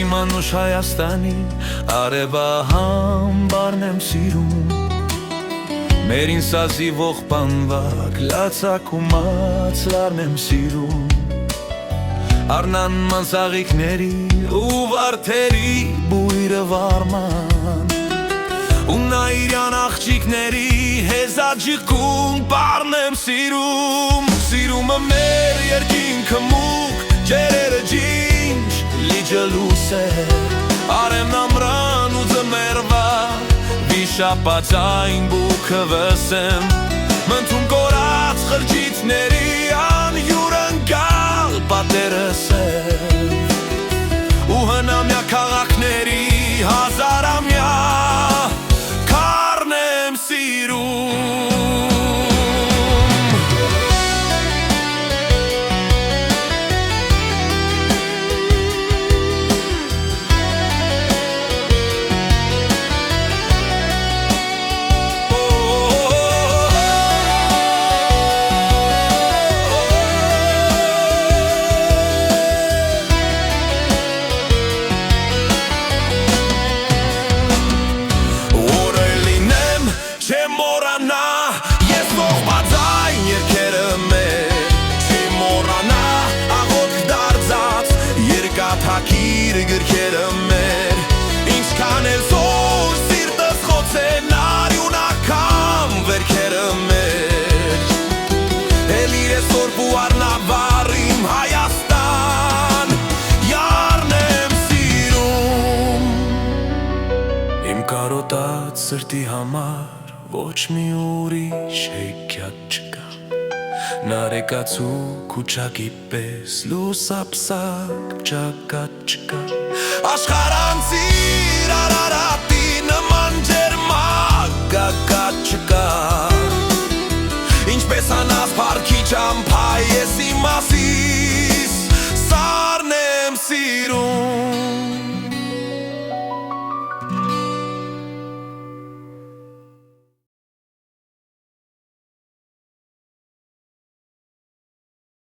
Իմ անուշ Հայաստանի արևահամբարն եմ սիրում, Մերին սազի ողբանվակ լացակ ու մացլարն եմ սիրում, Արնան մանսաղիքների ու վարդերի բույրը վարման, ու նայիրյան աղջիկների հեզաջիկուն պարն եմ սիրում, Սիրումը մեր երկինքը մուկ, ջերերը ջինջ, լիջը լուսեր, Արեմն ամրան ու ձմերվա, վիշապացայն բուքը վսեմ, Մնթում կորած խրջիցների անյուր ընկալ պատերս եմ, Ու հնամյա քաղաքների հազարամյա քարն եմ սիրում, Թակիր գրքերը մեր, ինչքան էլ զոր սիրտս խոցեն արյունական վերքերը մեր, էլ իրեսորբ ու արնավար իմ Հայաստան, յարն եմ սիրում, Իմ կարոտած սրտի համար ոչ մի ուրիշ հեքիաթ չկա, Նարեկացու քուչակի պես լուսապսակ ճակատ չկա, Աշխարանցիր Արարատի նման ջերմակ գագաթ չկա, Ինչպես անասպար քիչ ամփ